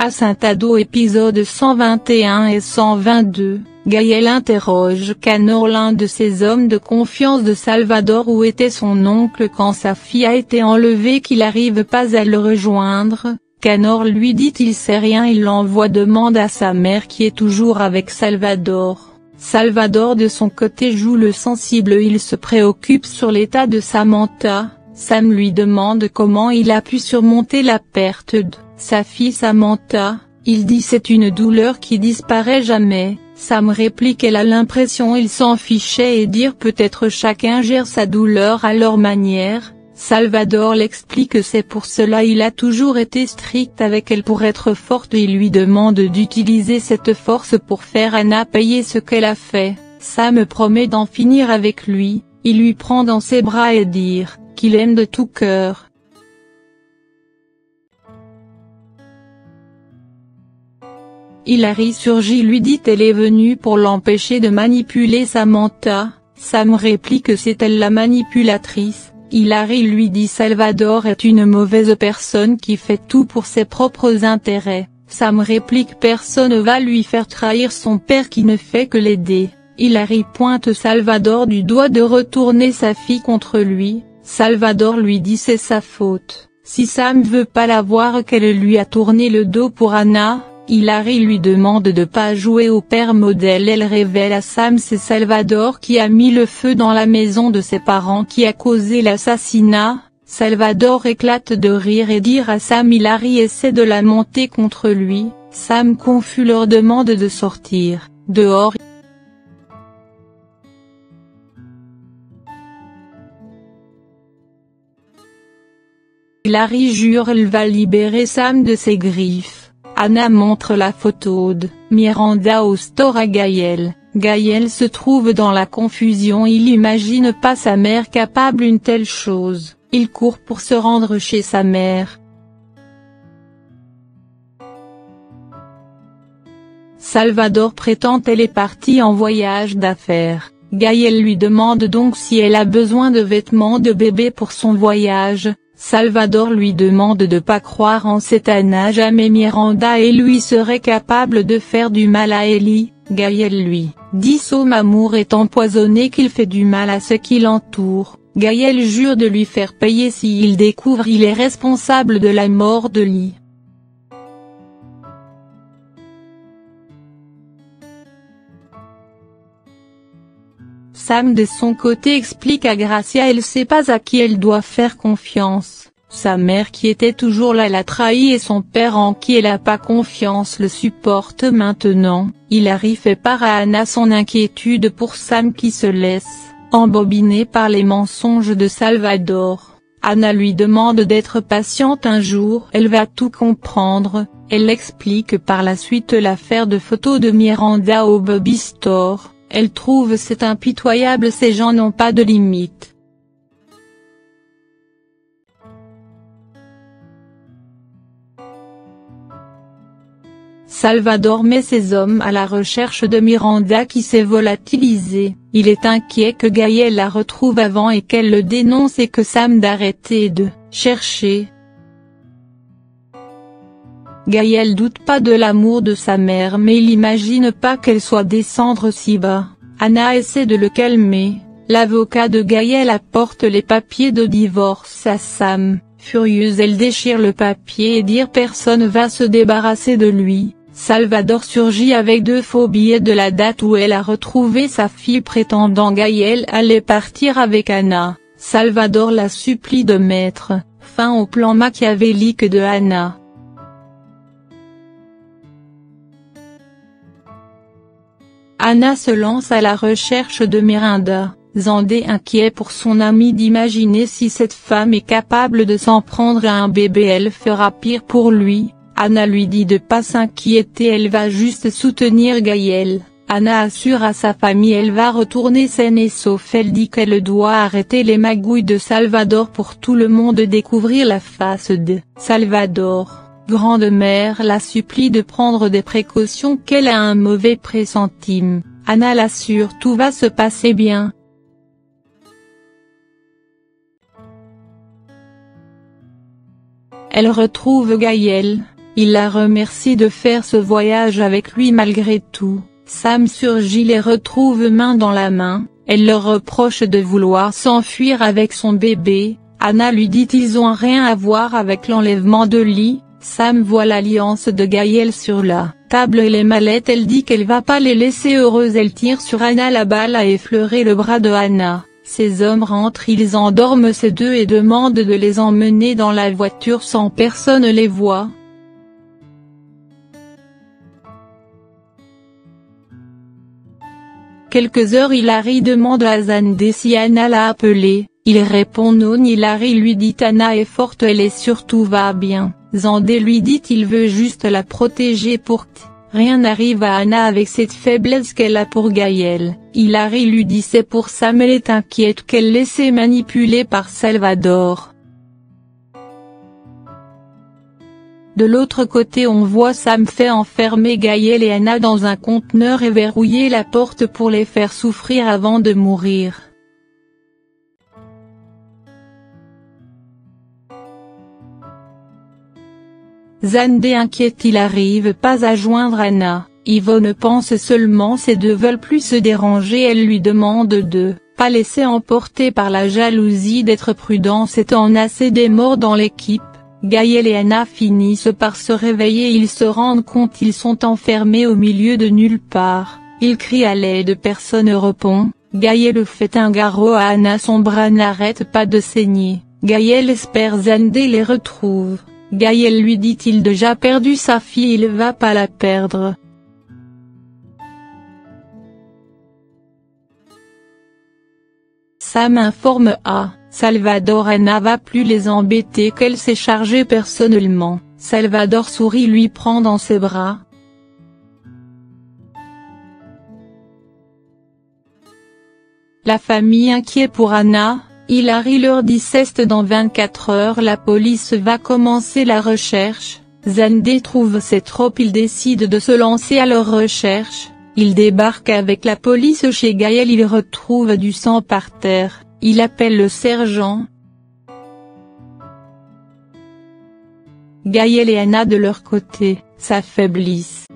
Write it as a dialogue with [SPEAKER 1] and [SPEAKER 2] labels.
[SPEAKER 1] À Saint-Ado épisodes 121 et 122, Gaël interroge Canor, l'un de ses hommes de confiance de Salvador. Où était son oncle quand sa fille a été enlevée, qu'il n'arrive pas à le rejoindre? Canor lui dit il sait rien. Il l'envoie demande à sa mère qui est toujours avec Salvador. Salvador de son côté joue le sensible, il se préoccupe sur l'état de Samantha. Sam lui demande comment il a pu surmonter la perte de sa fille Samantha. Il dit c'est une douleur qui disparaît jamais. Sam réplique elle a l'impression il s'en fichait et dire peut-être chacun gère sa douleur à leur manière. Salvador l'explique que c'est pour cela il a toujours été strict avec elle pour être forte. Il lui demande d'utiliser cette force pour faire Anna payer ce qu'elle a fait. Sam promet d'en finir avec lui, il lui prend dans ses bras et dire qu'il aime de tout cœur. Hilary surgit lui dit elle est venue pour l'empêcher de manipuler Samantha. Sam réplique que c'est elle la manipulatrice. Hilary lui dit Salvador est une mauvaise personne qui fait tout pour ses propres intérêts. Sam réplique personne va lui faire trahir son père qui ne fait que l'aider. Hilary pointe Salvador du doigt de retourner sa fille contre lui. Salvador lui dit c'est sa faute. Si Sam veut pas la voir qu'elle lui a tourné le dos pour Anna. Hilary lui demande de pas jouer au père modèle. Elle révèle à Sam c'est Salvador qui a mis le feu dans la maison de ses parents qui a causé l'assassinat. Salvador éclate de rire et dire à Sam Hilary essaie de la monter contre lui. Sam confus leur demande de sortir, dehors. Hilary jure elle va libérer Sam de ses griffes. Anna montre la photo de Miranda au store à Gaël. Gaël se trouve dans la confusion, il imagine pas sa mère capable d'une telle chose. Il court pour se rendre chez sa mère. Salvador prétend elle est partie en voyage d'affaires. Gaël lui demande donc si elle a besoin de vêtements de bébé pour son voyage. Salvador lui demande de pas croire en cette Anna jamais Miranda et lui serait capable de faire du mal à Ellie. Gaël lui dit son amour est empoisonné qu'il fait du mal à ceux qui l'entourent. Gaël jure de lui faire payer s'il découvre il est responsable de la mort de Ellie. Sam de son côté explique à Gracia elle sait pas à qui elle doit faire confiance. Sa mère qui était toujours là l'a trahi et son père en qui elle a pas confiance le supporte maintenant. Hilary fait part à Anna son inquiétude pour Sam qui se laisse embobiner par les mensonges de Salvador. Anna lui demande d'être patiente un jour elle va tout comprendre. Elle explique par la suite l'affaire de photos de Miranda au Bobby Store. Elle trouve c'est impitoyable ces gens n'ont pas de limite. Salvador met ses hommes à la recherche de Miranda qui s'est volatilisée. Il est inquiet que Gaël la retrouve avant et qu'elle le dénonce et que Sam d'arrêter de chercher. Gaël doute pas de l'amour de sa mère mais il imagine pas qu'elle soit descendre si bas. Anna essaie de le calmer. L'avocat de Gaël apporte les papiers de divorce à Sam. Furieuse elle déchire le papier et dit personne va se débarrasser de lui. Salvador surgit avec 2 faux billets de la date où elle a retrouvé sa fille prétendant Gaël allait partir avec Anna. Salvador la supplie de mettre fin au plan machiavélique de Anna. Anna se lance à la recherche de Miranda. Zandé inquiet pour son amie d'imaginer si cette femme est capable de s'en prendre à un bébé elle fera pire pour lui. Anna lui dit de pas s'inquiéter elle va juste soutenir Gaël. Anna assure à sa famille elle va retourner saine et sauf elle dit qu'elle doit arrêter les magouilles de Salvador pour tout le monde découvrir la face de Salvador. Grande-mère la supplie de prendre des précautions qu'elle a un mauvais pressentiment. Anna l'assure tout va se passer bien. Elle retrouve Gaël, il la remercie de faire ce voyage avec lui malgré tout. Sam surgit les retrouve main dans la main, elle leur reproche de vouloir s'enfuir avec son bébé. Hannah lui dit ils ont rien à voir avec l'enlèvement de Lee. Sam voit l'alliance de Gaël sur la table et les mallettes, elle dit qu'elle va pas les laisser heureuses, elle tire sur Hannah, la balle a effleuré le bras de Hannah. Ces hommes rentrent, ils endorment ces deux et demandent de les emmener dans la voiture sans personne les voit. Quelques heures Hilary demande à Xander si Hannah l'a appelé, il répond non. Hilary lui dit Hannah est forte, elle est surtout va bien. Xander lui dit il veut juste la protéger pour que rien n'arrive à Hannah avec cette faiblesse qu'elle a pour Gaël. Hilary lui dit c'est pour ça mais elle est inquiète qu'elle laissait manipuler par Salvador. De l'autre côté on voit Sam fait enfermer Gaël et Hannah dans un conteneur et verrouiller la porte pour les faire souffrir avant de mourir. Xander inquiète, il n'arrive pas à joindre Hannah. Yvonne pense seulement ces deux veulent plus se déranger, elle lui demande de pas laisser emporter par la jalousie, d'être prudent, s'étant assez des morts dans l'équipe. Gaël et Hannah finissent par se réveiller, ils se rendent compte qu'ils sont enfermés au milieu de nulle part, ils crient à l'aide, personne ne répond. Gaël fait un garrot à Hannah, son bras n'arrête pas de saigner. Gaël espère Xander les retrouve. Gaël lui dit il a déjà perdu sa fille, il va pas la perdre. Sam informe à Salvador Hannah va plus les embêter, qu'elle s'est chargée personnellement. Salvador sourit, lui prend dans ses bras. La famille inquiète pour Hannah, Hilary leur dit c'est dans 24 heures la police va commencer la recherche. Xander trouve c'est trop, il décide de se lancer à leur recherche. Il débarque avec la police chez Gaël, il retrouve du sang par terre, il appelle le sergent. Gaël et Hannah de leur côté, s'affaiblissent.